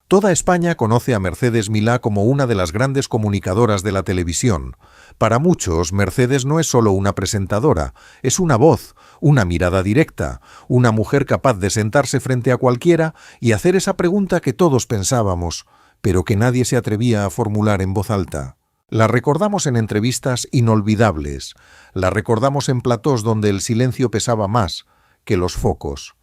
Toda España conoce a Mercedes Milá como una de las grandes comunicadoras de la televisión. Para muchos, Mercedes no es solo una presentadora, es una voz, una mirada directa, una mujer capaz de sentarse frente a cualquiera y hacer esa pregunta que todos pensábamos, pero que nadie se atrevía a formular en voz alta. La recordamos en entrevistas inolvidables, la recordamos en platós donde el silencio pesaba más que los focos.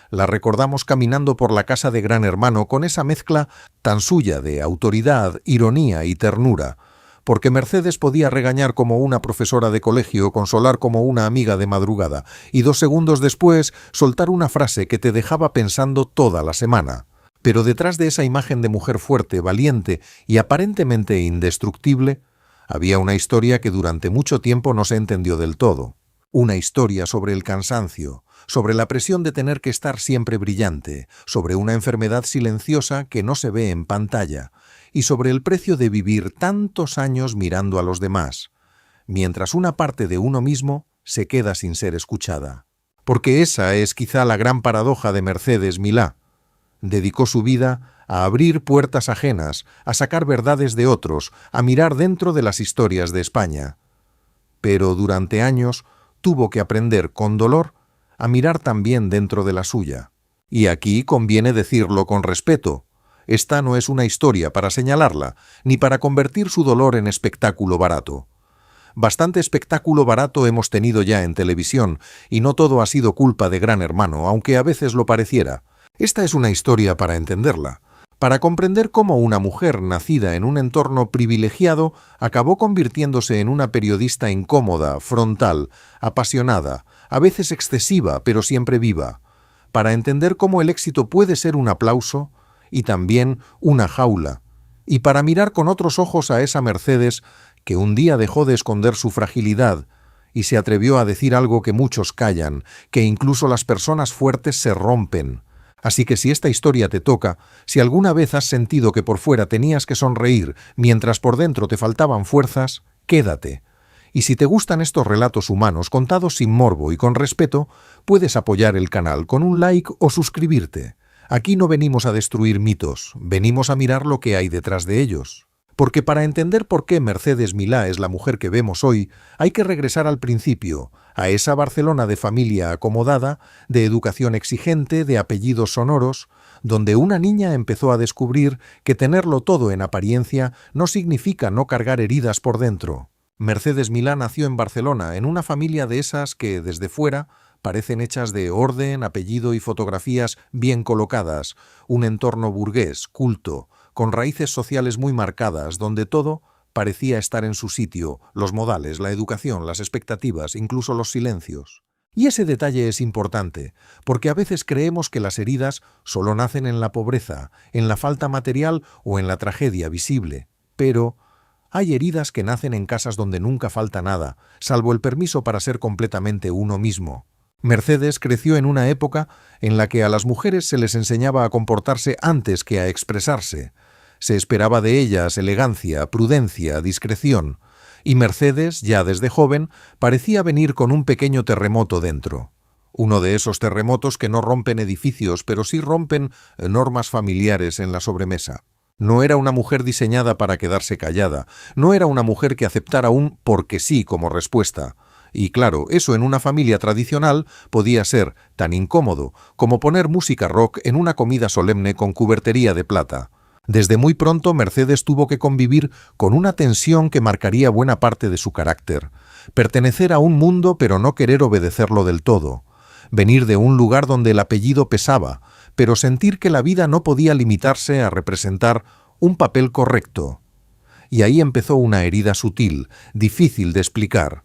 La recordamos caminando por la casa de Gran Hermano con esa mezcla tan suya de autoridad, ironía y ternura, porque Mercedes podía regañar como una profesora de colegio, consolar como una amiga de madrugada, y 2 segundos después soltar una frase que te dejaba pensando toda la semana. Pero detrás de esa imagen de mujer fuerte, valiente y aparentemente indestructible, había una historia que durante mucho tiempo no se entendió del todo. Una historia sobre el cansancio, sobre la presión de tener que estar siempre brillante, sobre una enfermedad silenciosa que no se ve en pantalla, y sobre el precio de vivir tantos años mirando a los demás, mientras una parte de uno mismo se queda sin ser escuchada. Porque esa es quizá la gran paradoja de Mercedes Milá. Dedicó su vida a abrir puertas ajenas, a sacar verdades de otros, a mirar dentro de las historias de España. Pero durante años tuvo que aprender con dolor a mirar también dentro de la suya. Y aquí conviene decirlo con respeto. Esta no es una historia para señalarla, ni para convertir su dolor en espectáculo barato. Bastante espectáculo barato hemos tenido ya en televisión, y no todo ha sido culpa de Gran Hermano, aunque a veces lo pareciera. Esta es una historia para entenderla, para comprender cómo una mujer nacida en un entorno privilegiado acabó convirtiéndose en una periodista incómoda, frontal, apasionada, a veces excesiva, pero siempre viva, para entender cómo el éxito puede ser un aplauso y también una jaula, y para mirar con otros ojos a esa Mercedes que un día dejó de esconder su fragilidad y se atrevió a decir algo que muchos callan, que incluso las personas fuertes se rompen. Así que si esta historia te toca, si alguna vez has sentido que por fuera tenías que sonreír mientras por dentro te faltaban fuerzas, quédate. Y si te gustan estos relatos humanos contados sin morbo y con respeto, puedes apoyar el canal con un like o suscribirte. Aquí no venimos a destruir mitos, venimos a mirar lo que hay detrás de ellos. Porque para entender por qué Mercedes Milá es la mujer que vemos hoy, hay que regresar al principio, a esa Barcelona de familia acomodada, de educación exigente, de apellidos sonoros, donde una niña empezó a descubrir que tenerlo todo en apariencia no significa no cargar heridas por dentro. Mercedes Milá nació en Barcelona, en una familia de esas que, desde fuera, parecen hechas de orden, apellido y fotografías bien colocadas, un entorno burgués, culto, con raíces sociales muy marcadas, donde todo parecía estar en su sitio, los modales, la educación, las expectativas, incluso los silencios. Y ese detalle es importante, porque a veces creemos que las heridas solo nacen en la pobreza, en la falta material o en la tragedia visible. Pero hay heridas que nacen en casas donde nunca falta nada, salvo el permiso para ser completamente uno mismo. Mercedes creció en una época en la que a las mujeres se les enseñaba a comportarse antes que a expresarse. Se esperaba de ellas elegancia, prudencia, discreción, y Mercedes, ya desde joven, parecía venir con un pequeño terremoto dentro. Uno de esos terremotos que no rompen edificios, pero sí rompen normas familiares en la sobremesa. No era una mujer diseñada para quedarse callada, no era una mujer que aceptara un porque sí como respuesta. Y claro, eso en una familia tradicional podía ser tan incómodo como poner música rock en una comida solemne con cubertería de plata. Desde muy pronto Mercedes tuvo que convivir con una tensión que marcaría buena parte de su carácter. Pertenecer a un mundo pero no querer obedecerlo del todo. Venir de un lugar donde el apellido pesaba, pero sentir que la vida no podía limitarse a representar un papel correcto. Y ahí empezó una herida sutil, difícil de explicar.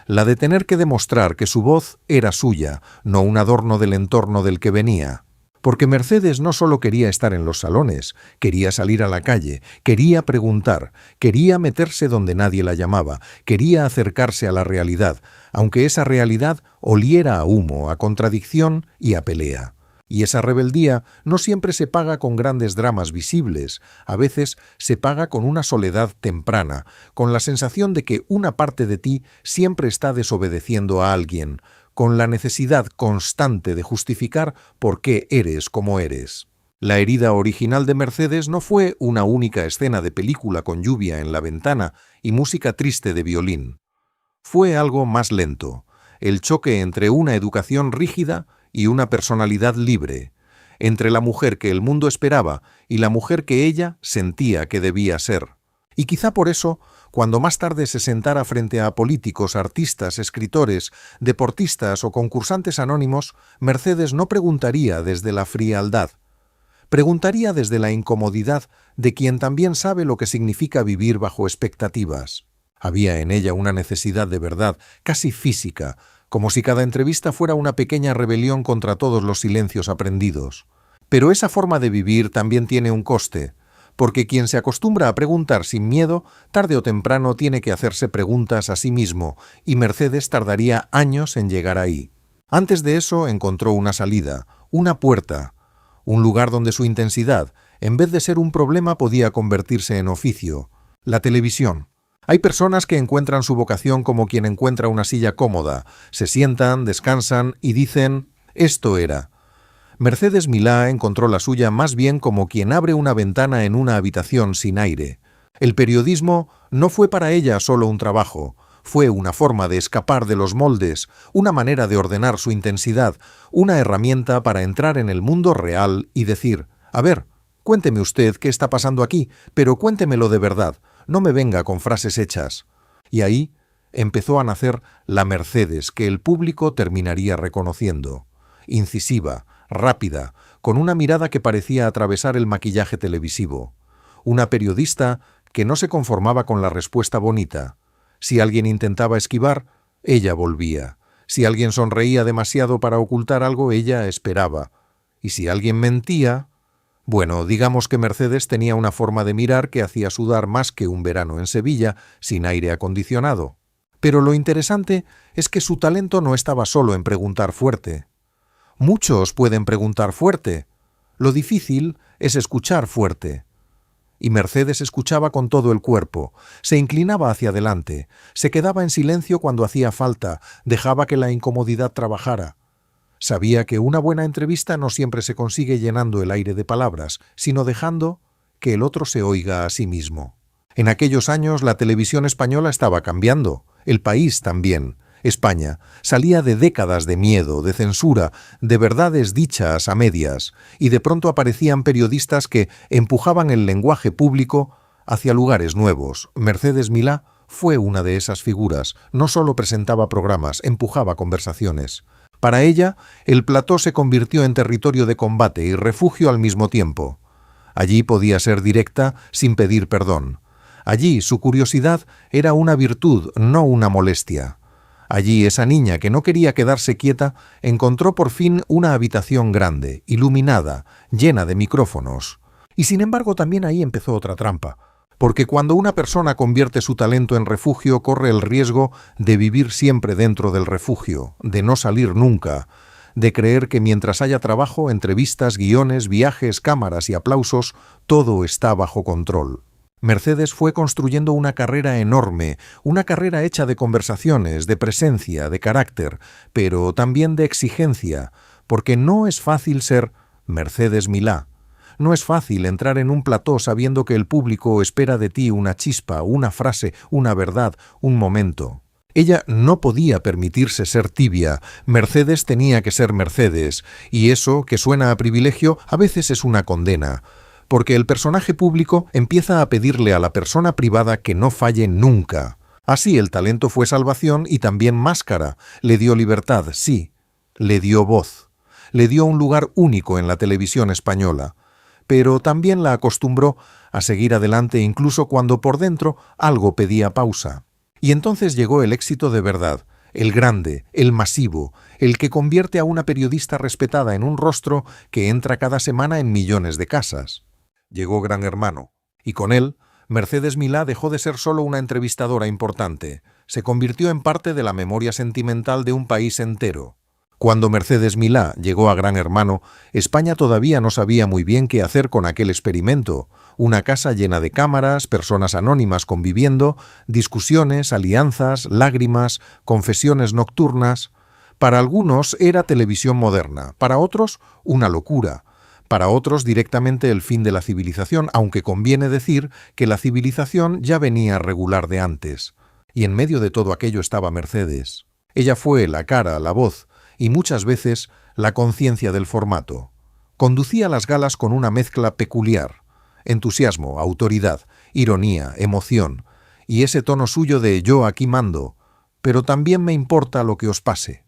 La de tener que demostrar que su voz era suya, no un adorno del entorno del que venía. Porque Mercedes no solo quería estar en los salones, quería salir a la calle, quería preguntar, quería meterse donde nadie la llamaba, quería acercarse a la realidad, aunque esa realidad oliera a humo, a contradicción y a pelea. Y esa rebeldía no siempre se paga con grandes dramas visibles, a veces se paga con una soledad temprana, con la sensación de que una parte de ti siempre está desobedeciendo a alguien, con la necesidad constante de justificar por qué eres como eres. La herida original de Mercedes no fue una única escena de película con lluvia en la ventana y música triste de violín. Fue algo más lento, el choque entre una educación rígida y una personalidad libre, entre la mujer que el mundo esperaba y la mujer que ella sentía que debía ser. Y quizá por eso, cuando más tarde se sentara frente a políticos, artistas, escritores, deportistas o concursantes anónimos, Mercedes no preguntaría desde la frialdad. Preguntaría desde la incomodidad de quien también sabe lo que significa vivir bajo expectativas. Había en ella una necesidad de verdad, casi física, como si cada entrevista fuera una pequeña rebelión contra todos los silencios aprendidos. Pero esa forma de vivir también tiene un coste, porque quien se acostumbra a preguntar sin miedo, tarde o temprano tiene que hacerse preguntas a sí mismo, y Mercedes tardaría años en llegar ahí. Antes de eso encontró una salida, una puerta, un lugar donde su intensidad, en vez de ser un problema, podía convertirse en oficio: la televisión. Hay personas que encuentran su vocación como quien encuentra una silla cómoda, se sientan, descansan y dicen: esto era. Mercedes Milá encontró la suya más bien como quien abre una ventana en una habitación sin aire. El periodismo no fue para ella solo un trabajo, fue una forma de escapar de los moldes, una manera de ordenar su intensidad, una herramienta para entrar en el mundo real y decir: a ver, cuénteme usted qué está pasando aquí, pero cuéntemelo de verdad, no me venga con frases hechas. Y ahí empezó a nacer la Mercedes que el público terminaría reconociendo. Incisiva, rápida, con una mirada que parecía atravesar el maquillaje televisivo. Una periodista que no se conformaba con la respuesta bonita. Si alguien intentaba esquivar, ella volvía. Si alguien sonreía demasiado para ocultar algo, ella esperaba. Y si alguien mentía... Bueno, digamos que Mercedes tenía una forma de mirar que hacía sudar más que un verano en Sevilla sin aire acondicionado. Pero lo interesante es que su talento no estaba solo en preguntar fuerte. Muchos pueden preguntar fuerte. Lo difícil es escuchar fuerte. Y Mercedes escuchaba con todo el cuerpo, se inclinaba hacia adelante, se quedaba en silencio cuando hacía falta, dejaba que la incomodidad trabajara. Sabía que una buena entrevista no siempre se consigue llenando el aire de palabras, sino dejando que el otro se oiga a sí mismo. En aquellos años la televisión española estaba cambiando, el país también. España salía de décadas de miedo, de censura, de verdades dichas a medias, y de pronto aparecían periodistas que empujaban el lenguaje público hacia lugares nuevos. Mercedes Milá fue una de esas figuras. No solo presentaba programas, empujaba conversaciones. Para ella, el plató se convirtió en territorio de combate y refugio al mismo tiempo. Allí podía ser directa sin pedir perdón. Allí su curiosidad era una virtud, no una molestia. Allí esa niña que no quería quedarse quieta encontró por fin una habitación grande, iluminada, llena de micrófonos. Y sin embargo también ahí empezó otra trampa, porque cuando una persona convierte su talento en refugio corre el riesgo de vivir siempre dentro del refugio, de no salir nunca, de creer que mientras haya trabajo, entrevistas, guiones, viajes, cámaras y aplausos, todo está bajo control. Mercedes fue construyendo una carrera enorme, una carrera hecha de conversaciones, de presencia, de carácter, pero también de exigencia, porque no es fácil ser Mercedes Milá. No es fácil entrar en un plató sabiendo que el público espera de ti una chispa, una frase, una verdad, un momento. Ella no podía permitirse ser tibia, Mercedes tenía que ser Mercedes, y eso, que suena a privilegio, a veces es una condena. Porque el personaje público empieza a pedirle a la persona privada que no falle nunca. Así el talento fue salvación y también máscara. Le dio libertad, sí. Le dio voz. Le dio un lugar único en la televisión española. Pero también la acostumbró a seguir adelante incluso cuando por dentro algo pedía pausa. Y entonces llegó el éxito de verdad, el grande, el masivo, el que convierte a una periodista respetada en un rostro que entra cada semana en millones de casas. Llegó Gran Hermano, y con él, Mercedes Milá dejó de ser solo una entrevistadora importante, se convirtió en parte de la memoria sentimental de un país entero. Cuando Mercedes Milá llegó a Gran Hermano, España todavía no sabía muy bien qué hacer con aquel experimento, una casa llena de cámaras, personas anónimas conviviendo, discusiones, alianzas, lágrimas, confesiones nocturnas. Para algunos era televisión moderna, para otros una locura. Para otros directamente el fin de la civilización, aunque conviene decir que la civilización ya venía regular de antes. Y en medio de todo aquello estaba Mercedes. Ella fue la cara, la voz y muchas veces la conciencia del formato. Conducía las galas con una mezcla peculiar: entusiasmo, autoridad, ironía, emoción y ese tono suyo de yo aquí mando, pero también me importa lo que os pase.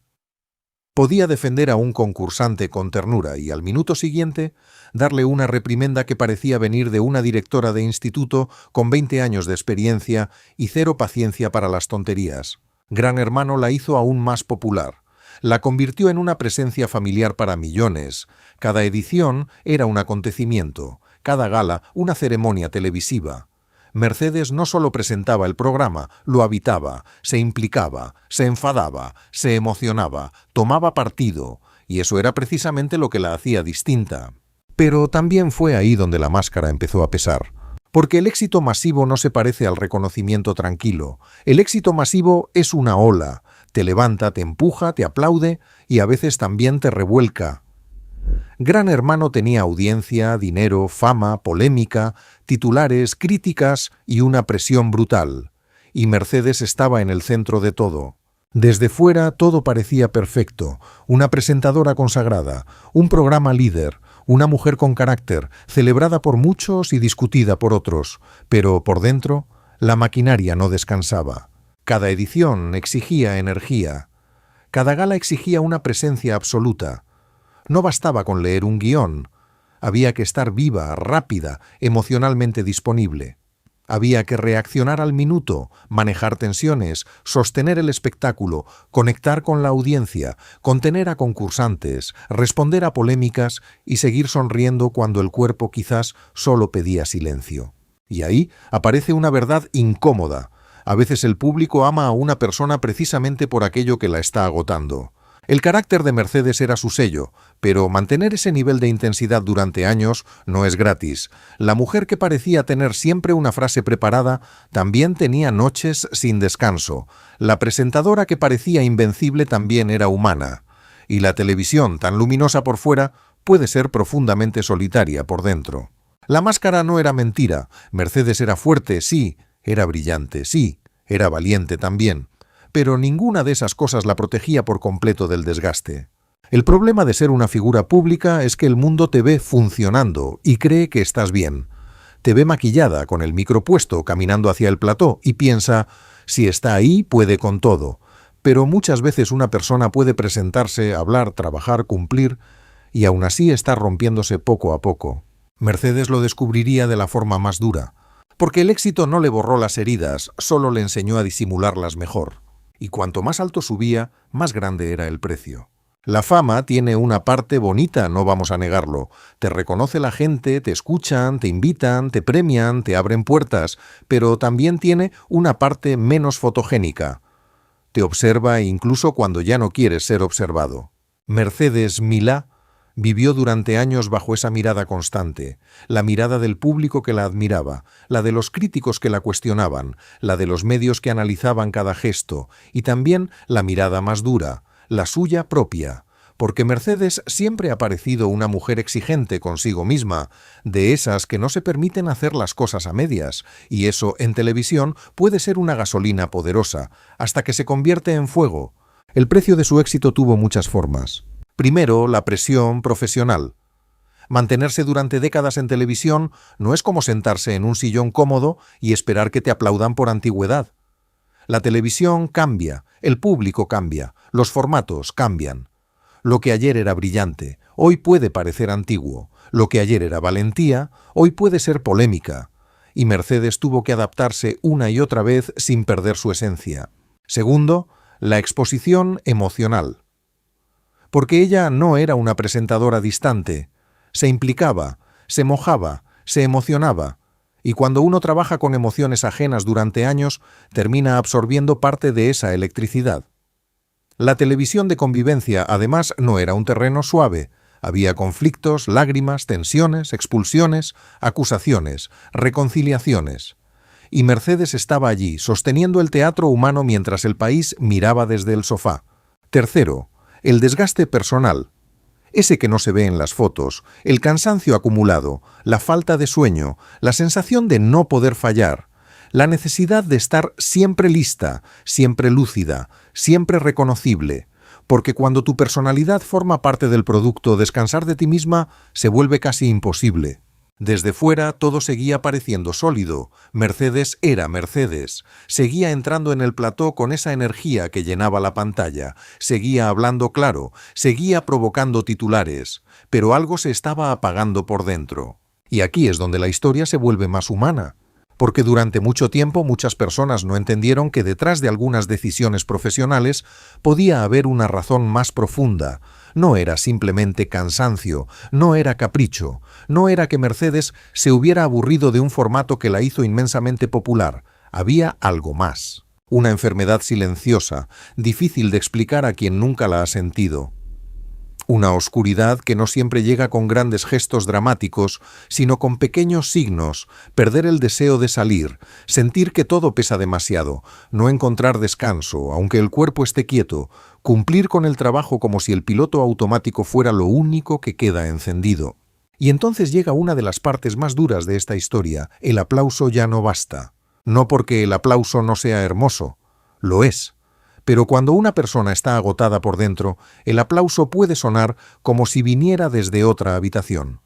Podía defender a un concursante con ternura y al minuto siguiente darle una reprimenda que parecía venir de una directora de instituto con 20 años de experiencia y cero paciencia para las tonterías. Gran Hermano la hizo aún más popular. La convirtió en una presencia familiar para millones. Cada edición era un acontecimiento, cada gala una ceremonia televisiva. Mercedes no solo presentaba el programa, lo habitaba, se implicaba, se enfadaba, se emocionaba, tomaba partido, y eso era precisamente lo que la hacía distinta. Pero también fue ahí donde la máscara empezó a pesar. Porque el éxito masivo no se parece al reconocimiento tranquilo. El éxito masivo es una ola. Te levanta, te empuja, te aplaude y a veces también te revuelca. Gran Hermano tenía audiencia, dinero, fama, polémica, titulares, críticas y una presión brutal. Y Mercedes estaba en el centro de todo. Desde fuera todo parecía perfecto, una presentadora consagrada, un programa líder, una mujer con carácter, celebrada por muchos y discutida por otros, pero por dentro la maquinaria no descansaba. Cada edición exigía energía. Cada gala exigía una presencia absoluta. No bastaba con leer un guión. Había que estar viva, rápida, emocionalmente disponible. Había que reaccionar al minuto, manejar tensiones, sostener el espectáculo, conectar con la audiencia, contener a concursantes, responder a polémicas y seguir sonriendo cuando el cuerpo quizás solo pedía silencio. Y ahí aparece una verdad incómoda. A veces el público ama a una persona precisamente por aquello que la está agotando. El carácter de Mercedes era su sello, pero mantener ese nivel de intensidad durante años no es gratis. La mujer que parecía tener siempre una frase preparada también tenía noches sin descanso. La presentadora que parecía invencible también era humana. Y la televisión, tan luminosa por fuera, puede ser profundamente solitaria por dentro. La máscara no era mentira. Mercedes era fuerte, sí. Era brillante, sí. Era valiente también. Pero ninguna de esas cosas la protegía por completo del desgaste. El problema de ser una figura pública es que el mundo te ve funcionando y cree que estás bien. Te ve maquillada, con el micro puesto, caminando hacia el plató y piensa, si está ahí, puede con todo. Pero muchas veces una persona puede presentarse, hablar, trabajar, cumplir, y aún así está rompiéndose poco a poco. Mercedes lo descubriría de la forma más dura, porque el éxito no le borró las heridas, solo le enseñó a disimularlas mejor. Y cuanto más alto subía, más grande era el precio. La fama tiene una parte bonita, no vamos a negarlo. Te reconoce la gente, te escuchan, te invitan, te premian, te abren puertas, pero también tiene una parte menos fotogénica. Te observa incluso cuando ya no quieres ser observado. Mercedes Milá vivió durante años bajo esa mirada constante, la mirada del público que la admiraba, la de los críticos que la cuestionaban, la de los medios que analizaban cada gesto, y también la mirada más dura, la suya propia, porque Mercedes siempre ha parecido una mujer exigente consigo misma, de esas que no se permiten hacer las cosas a medias, y eso en televisión puede ser una gasolina poderosa, hasta que se convierte en fuego. El precio de su éxito tuvo muchas formas. Primero, la presión profesional. Mantenerse durante décadas en televisión no es como sentarse en un sillón cómodo y esperar que te aplaudan por antigüedad. La televisión cambia, el público cambia, los formatos cambian. Lo que ayer era brillante, hoy puede parecer antiguo. Lo que ayer era valentía, hoy puede ser polémica. Y Mercedes tuvo que adaptarse una y otra vez sin perder su esencia. Segundo, la exposición emocional. Porque ella no era una presentadora distante. Se implicaba, se mojaba, se emocionaba. Y cuando uno trabaja con emociones ajenas durante años, termina absorbiendo parte de esa electricidad. La televisión de convivencia, además, no era un terreno suave. Había conflictos, lágrimas, tensiones, expulsiones, acusaciones, reconciliaciones. Y Mercedes estaba allí, sosteniendo el teatro humano mientras el país miraba desde el sofá. Tercero, el desgaste personal. ese que no se ve en las fotos, el cansancio acumulado, la falta de sueño, la sensación de no poder fallar, la necesidad de estar siempre lista, siempre lúcida, siempre reconocible, porque cuando tu personalidad forma parte del producto, descansar de ti misma se vuelve casi imposible. Desde fuera todo seguía pareciendo sólido. Mercedes era Mercedes. Seguía entrando en el plató con esa energía que llenaba la pantalla. Seguía hablando claro. Seguía provocando titulares. Pero algo se estaba apagando por dentro. Y aquí es donde la historia se vuelve más humana. Porque durante mucho tiempo muchas personas no entendieron que detrás de algunas decisiones profesionales podía haber una razón más profunda. No era simplemente cansancio, no era capricho, no era que Mercedes se hubiera aburrido de un formato que la hizo inmensamente popular. Había algo más. Una enfermedad silenciosa, difícil de explicar a quien nunca la ha sentido. Una oscuridad que no siempre llega con grandes gestos dramáticos, sino con pequeños signos, perder el deseo de salir, sentir que todo pesa demasiado, no encontrar descanso, aunque el cuerpo esté quieto, cumplir con el trabajo como si el piloto automático fuera lo único que queda encendido. Y entonces llega una de las partes más duras de esta historia: el aplauso ya no basta. No porque el aplauso no sea hermoso, lo es. Pero cuando una persona está agotada por dentro, el aplauso puede sonar como si viniera desde otra habitación.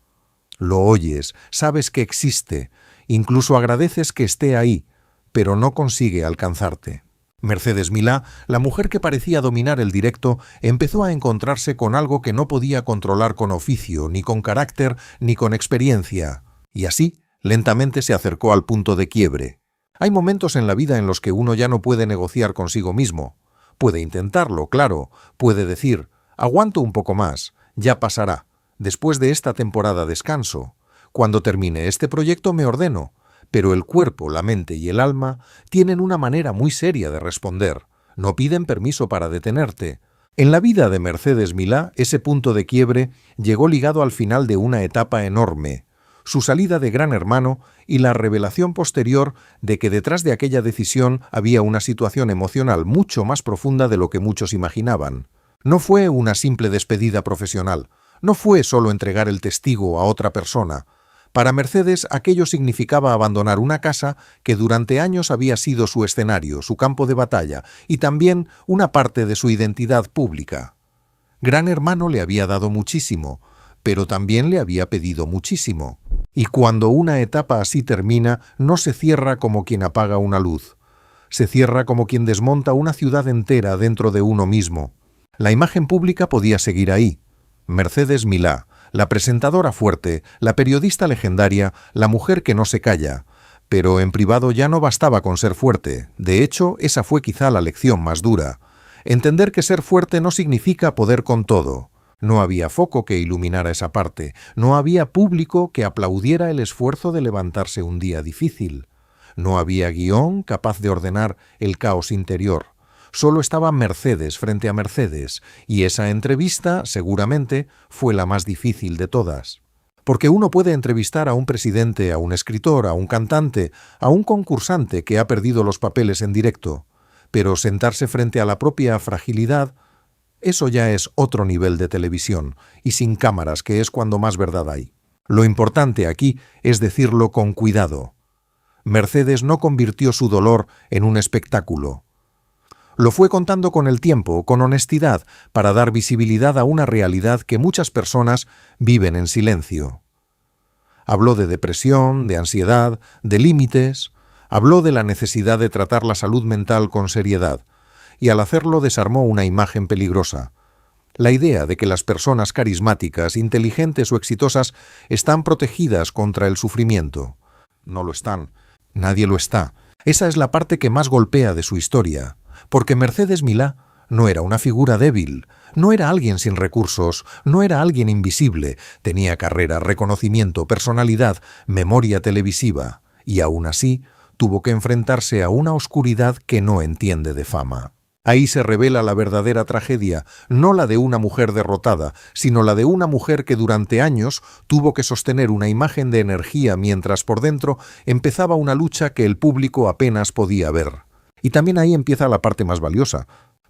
Lo oyes, sabes que existe, incluso agradeces que esté ahí, pero no consigue alcanzarte. Mercedes Milá, la mujer que parecía dominar el directo, empezó a encontrarse con algo que no podía controlar con oficio, ni con carácter, ni con experiencia. Y así, lentamente se acercó al punto de quiebre. Hay momentos en la vida en los que uno ya no puede negociar consigo mismo. Puede intentarlo, claro, puede decir, aguanto un poco más, ya pasará, después de esta temporada descanso. Cuando termine este proyecto me ordeno, pero el cuerpo, la mente y el alma tienen una manera muy seria de responder, no piden permiso para detenerte. En la vida de Mercedes Milá, ese punto de quiebre llegó ligado al final de una etapa enorme, su salida de Gran Hermano y la revelación posterior de que detrás de aquella decisión había una situación emocional mucho más profunda de lo que muchos imaginaban. No fue una simple despedida profesional, no fue solo entregar el testigo a otra persona. Para Mercedes aquello significaba abandonar una casa que durante años había sido su escenario, su campo de batalla y también una parte de su identidad pública. Gran Hermano le había dado muchísimo, pero también le había pedido muchísimo. Y cuando una etapa así termina, no se cierra como quien apaga una luz. Se cierra como quien desmonta una ciudad entera dentro de uno mismo. La imagen pública podía seguir ahí. Mercedes Milá, la presentadora fuerte, la periodista legendaria, la mujer que no se calla. Pero en privado ya no bastaba con ser fuerte. De hecho, esa fue quizá la lección más dura. Entender que ser fuerte no significa poder con todo. No había foco que iluminara esa parte, no había público que aplaudiera el esfuerzo de levantarse un día difícil. No había guión capaz de ordenar el caos interior. Solo estaba Mercedes frente a Mercedes, y esa entrevista, seguramente, fue la más difícil de todas. Porque uno puede entrevistar a un presidente, a un escritor, a un cantante, a un concursante que ha perdido los papeles en directo, pero sentarse frente a la propia fragilidad, eso ya es otro nivel de televisión, y sin cámaras, que es cuando más verdad hay. Lo importante aquí es decirlo con cuidado. Mercedes no convirtió su dolor en un espectáculo. Lo fue contando con el tiempo, con honestidad, para dar visibilidad a una realidad que muchas personas viven en silencio. Habló de depresión, de ansiedad, de límites. Habló de la necesidad de tratar la salud mental con seriedad. Y al hacerlo desarmó una imagen peligrosa. La idea de que las personas carismáticas, inteligentes o exitosas están protegidas contra el sufrimiento. No lo están. Nadie lo está. Esa es la parte que más golpea de su historia. Porque Mercedes Milá no era una figura débil, no era alguien sin recursos, no era alguien invisible, tenía carrera, reconocimiento, personalidad, memoria televisiva, y aún así tuvo que enfrentarse a una oscuridad que no entiende de fama. Ahí se revela la verdadera tragedia, no la de una mujer derrotada, sino la de una mujer que durante años tuvo que sostener una imagen de energía mientras por dentro empezaba una lucha que el público apenas podía ver. Y también ahí empieza la parte más valiosa,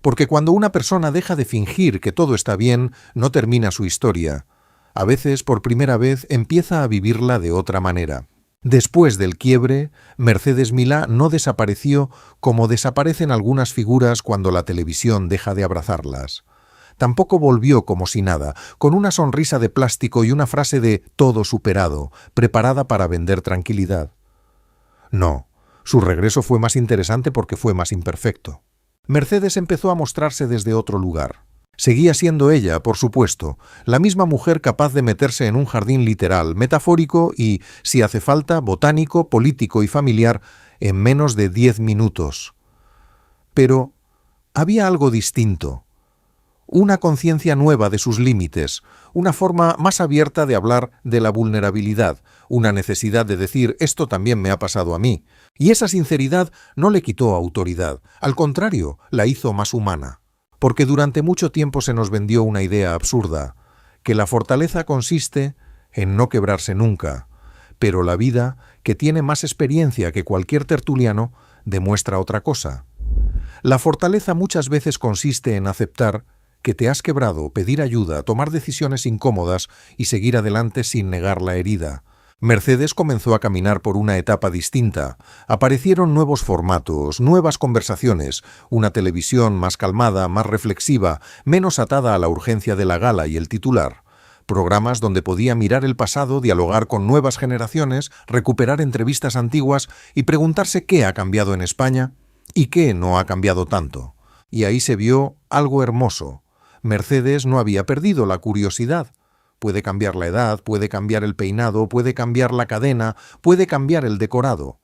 Porque cuando una persona deja de fingir que todo está bien, no termina su historia. A veces, por primera vez, empieza a vivirla de otra manera. Después del quiebre, Mercedes Milá no desapareció como desaparecen algunas figuras cuando la televisión deja de abrazarlas. Tampoco volvió como si nada, con una sonrisa de plástico y una frase de todo superado, preparada para vender tranquilidad. No, su regreso fue más interesante porque fue más imperfecto. Mercedes empezó a mostrarse desde otro lugar. Seguía siendo ella, por supuesto, la misma mujer capaz de meterse en un jardín literal, metafórico y, si hace falta, botánico, político y familiar, en menos de 10 minutos. Pero había algo distinto. Una conciencia nueva de sus límites, una forma más abierta de hablar de la vulnerabilidad, una necesidad de decir «esto también me ha pasado a mí». Y esa sinceridad no le quitó autoridad, al contrario, la hizo más humana. Porque durante mucho tiempo se nos vendió una idea absurda, que la fortaleza consiste en no quebrarse nunca, pero la vida, que tiene más experiencia que cualquier tertuliano, demuestra otra cosa. La fortaleza muchas veces consiste en aceptar que te has quebrado, pedir ayuda, tomar decisiones incómodas y seguir adelante sin negar la herida. Mercedes comenzó a caminar por una etapa distinta. Aparecieron nuevos formatos, nuevas conversaciones, una televisión más calmada, más reflexiva, menos atada a la urgencia de la gala y el titular. Programas donde podía mirar el pasado, dialogar con nuevas generaciones, recuperar entrevistas antiguas y preguntarse qué ha cambiado en España y qué no ha cambiado tanto. Y ahí se vio algo hermoso. Mercedes no había perdido la curiosidad. Puede cambiar la edad, puede cambiar el peinado, puede cambiar la cadena, puede cambiar el decorado.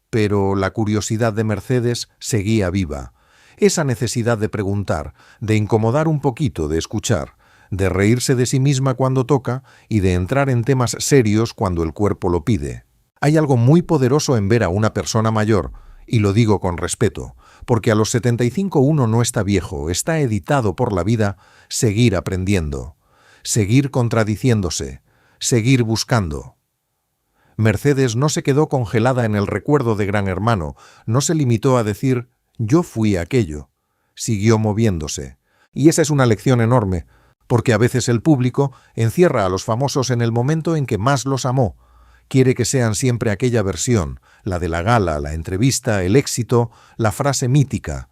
Pero la curiosidad de Mercedes seguía viva. Esa necesidad de preguntar, de incomodar un poquito, de escuchar, de reírse de sí misma cuando toca y de entrar en temas serios cuando el cuerpo lo pide. Hay algo muy poderoso en ver a una persona mayor, y lo digo con respeto, porque a los 75 uno no está viejo, está editado por la vida, seguir aprendiendo. Seguir contradiciéndose, seguir buscando. Mercedes no se quedó congelada en el recuerdo de Gran Hermano, no se limitó a decir «yo fui aquello», siguió moviéndose. Y esa es una lección enorme, porque a veces el público encierra a los famosos en el momento en que más los amó. Quiere que sean siempre aquella versión, la de la gala, la entrevista, el éxito, la frase mítica.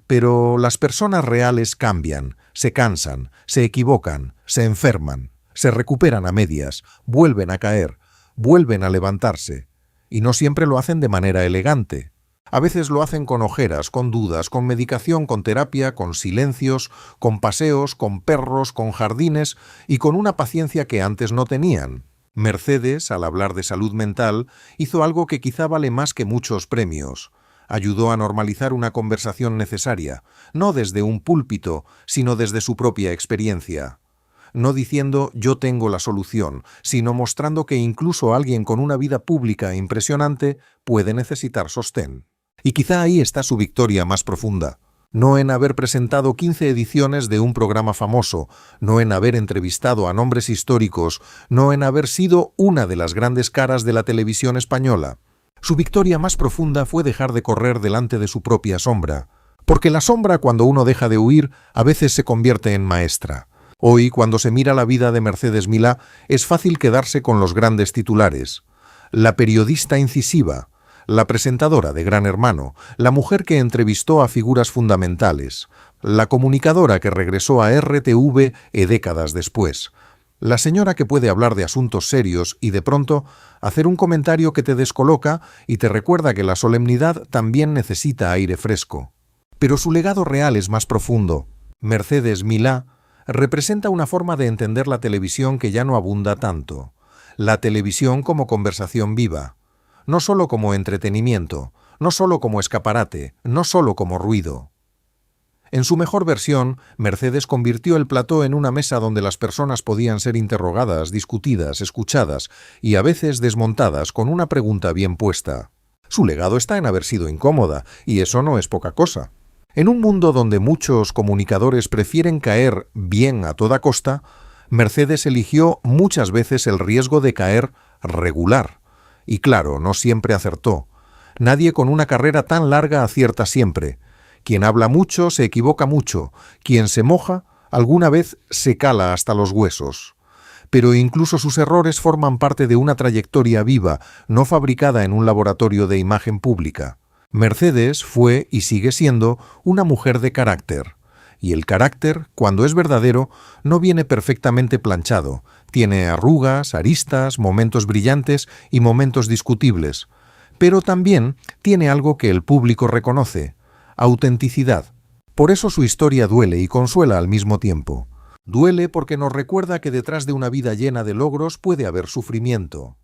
Pero las personas reales cambian, se cansan, se equivocan, se enferman, se recuperan a medias, vuelven a caer, vuelven a levantarse. Y no siempre lo hacen de manera elegante. A veces lo hacen con ojeras, con dudas, con medicación, con terapia, con silencios, con paseos, con perros, con jardines y con una paciencia que antes no tenían. Mercedes, al hablar de salud mental, hizo algo que quizá vale más que muchos premios. Ayudó a normalizar una conversación necesaria, no desde un púlpito, sino desde su propia experiencia. No diciendo «yo tengo la solución», sino mostrando que incluso alguien con una vida pública impresionante puede necesitar sostén. Y quizá ahí está su victoria más profunda. No en haber presentado 15 ediciones de un programa famoso, no en haber entrevistado a nombres históricos, no en haber sido una de las grandes caras de la televisión española. Su victoria más profunda fue dejar de correr delante de su propia sombra, porque la sombra, cuando uno deja de huir, a veces se convierte en maestra. Hoy, cuando se mira la vida de Mercedes Milá, es fácil quedarse con los grandes titulares. La periodista incisiva, la presentadora de Gran Hermano, la mujer que entrevistó a figuras fundamentales, la comunicadora que regresó a RTV décadas después, la señora que puede hablar de asuntos serios y de pronto hacer un comentario que te descoloca y te recuerda que la solemnidad también necesita aire fresco. Pero su legado real es más profundo. Mercedes Milá representa una forma de entender la televisión que ya no abunda tanto. La televisión como conversación viva. No solo como entretenimiento, no solo como escaparate, no solo como ruido. En su mejor versión, Mercedes convirtió el plató en una mesa donde las personas podían ser interrogadas, discutidas, escuchadas y a veces desmontadas con una pregunta bien puesta. Su legado está en haber sido incómoda, y eso no es poca cosa. En un mundo donde muchos comunicadores prefieren caer bien a toda costa, Mercedes eligió muchas veces el riesgo de caer regular. Y claro, no siempre acertó. Nadie con una carrera tan larga acierta siempre. Quien habla mucho se equivoca mucho. Quien se moja, alguna vez se cala hasta los huesos. Pero incluso sus errores forman parte de una trayectoria viva, no fabricada en un laboratorio de imagen pública. Mercedes fue y sigue siendo una mujer de carácter. Y el carácter, cuando es verdadero, no viene perfectamente planchado. Tiene arrugas, aristas, momentos brillantes y momentos discutibles. Pero también tiene algo que el público reconoce: autenticidad. Por eso su historia duele y consuela al mismo tiempo. Duele porque nos recuerda que detrás de una vida llena de logros puede haber sufrimiento.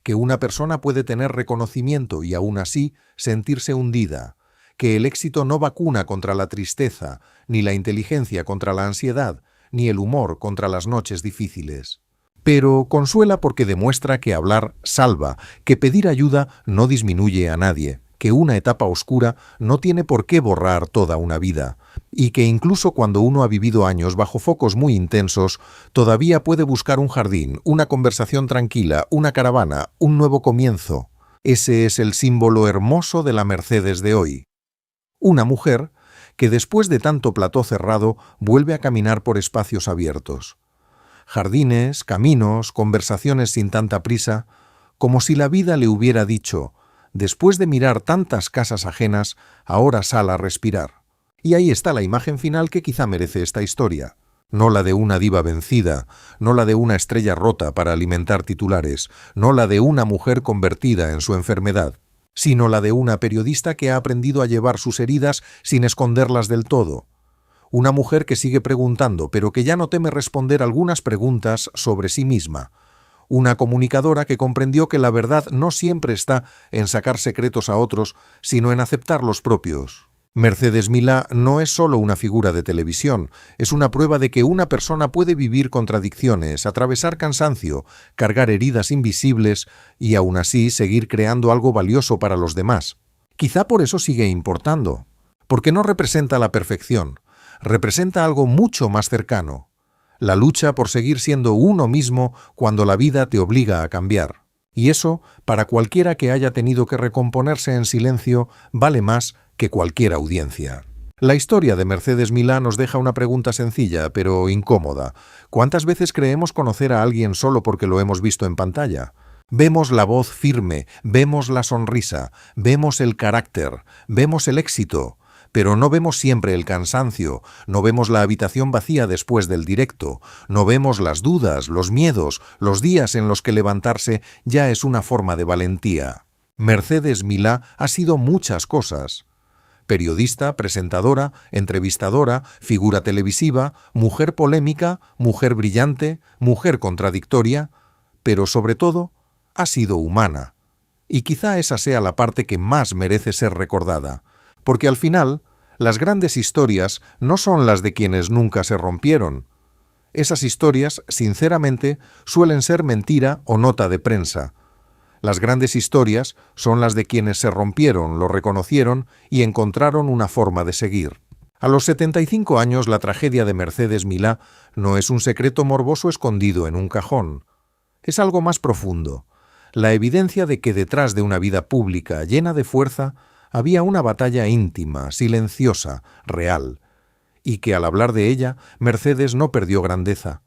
Que una persona puede tener reconocimiento y aún así sentirse hundida. Que el éxito no vacuna contra la tristeza, ni la inteligencia contra la ansiedad, ni el humor contra las noches difíciles. Pero consuela porque demuestra que hablar salva, que pedir ayuda no disminuye a nadie, que una etapa oscura no tiene por qué borrar toda una vida, y que incluso cuando uno ha vivido años bajo focos muy intensos, todavía puede buscar un jardín, una conversación tranquila, una caravana, un nuevo comienzo. Ese es el símbolo hermoso de la Mercedes de hoy. Una mujer que después de tanto plató cerrado vuelve a caminar por espacios abiertos. Jardines, caminos, conversaciones sin tanta prisa, como si la vida le hubiera dicho: después de mirar tantas casas ajenas, ahora sal a respirar. Y ahí está la imagen final que quizá merece esta historia. No la de una diva vencida, no la de una estrella rota para alimentar titulares, no la de una mujer convertida en su enfermedad, sino la de una periodista que ha aprendido a llevar sus heridas sin esconderlas del todo. Una mujer que sigue preguntando, pero que ya no teme responder algunas preguntas sobre sí misma. Una comunicadora que comprendió que la verdad no siempre está en sacar secretos a otros, sino en aceptar los propios. Mercedes Milá no es solo una figura de televisión, es una prueba de que una persona puede vivir contradicciones, atravesar cansancio, cargar heridas invisibles y aún así seguir creando algo valioso para los demás. Quizá por eso sigue importando, porque no representa la perfección, representa algo mucho más cercano: la lucha por seguir siendo uno mismo cuando la vida te obliga a cambiar. Y eso, para cualquiera que haya tenido que recomponerse en silencio, vale más que cualquier audiencia. La historia de Mercedes Milá nos deja una pregunta sencilla, pero incómoda. ¿Cuántas veces creemos conocer a alguien solo porque lo hemos visto en pantalla? Vemos la voz firme, vemos la sonrisa, vemos el carácter, vemos el éxito, pero no vemos siempre el cansancio, no vemos la habitación vacía después del directo, no vemos las dudas, los miedos, los días en los que levantarse ya es una forma de valentía. Mercedes Milá ha sido muchas cosas: periodista, presentadora, entrevistadora, figura televisiva, mujer polémica, mujer brillante, mujer contradictoria, pero sobre todo ha sido humana. Y quizá esa sea la parte que más merece ser recordada, porque al final las grandes historias no son las de quienes nunca se rompieron. Esas historias, sinceramente, suelen ser mentira o nota de prensa. Las grandes historias son las de quienes se rompieron, lo reconocieron y encontraron una forma de seguir. A los 75 años, la tragedia de Mercedes Milá no es un secreto morboso escondido en un cajón. Es algo más profundo: la evidencia de que detrás de una vida pública llena de fuerza había una batalla íntima, silenciosa, real, y que al hablar de ella, Mercedes no perdió grandeza,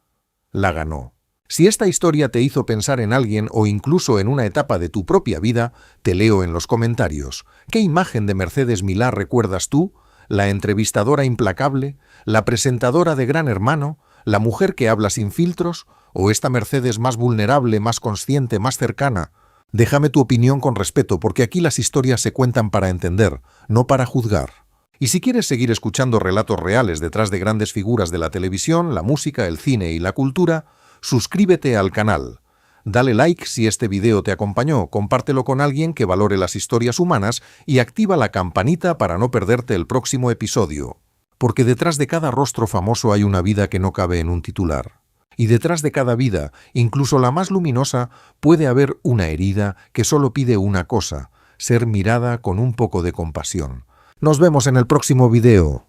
la ganó. Si esta historia te hizo pensar en alguien o incluso en una etapa de tu propia vida, te leo en los comentarios. ¿Qué imagen de Mercedes Milá recuerdas tú? ¿La entrevistadora implacable? ¿La presentadora de Gran Hermano? ¿La mujer que habla sin filtros? ¿O esta Mercedes más vulnerable, más consciente, más cercana? Déjame tu opinión con respeto, porque aquí las historias se cuentan para entender, no para juzgar. Y si quieres seguir escuchando relatos reales detrás de grandes figuras de la televisión, la música, el cine y la cultura, suscríbete al canal. Dale like si este video te acompañó, compártelo con alguien que valore las historias humanas y activa la campanita para no perderte el próximo episodio. Porque detrás de cada rostro famoso hay una vida que no cabe en un titular. Y detrás de cada vida, incluso la más luminosa, puede haber una herida que solo pide una cosa: ser mirada con un poco de compasión. Nos vemos en el próximo video.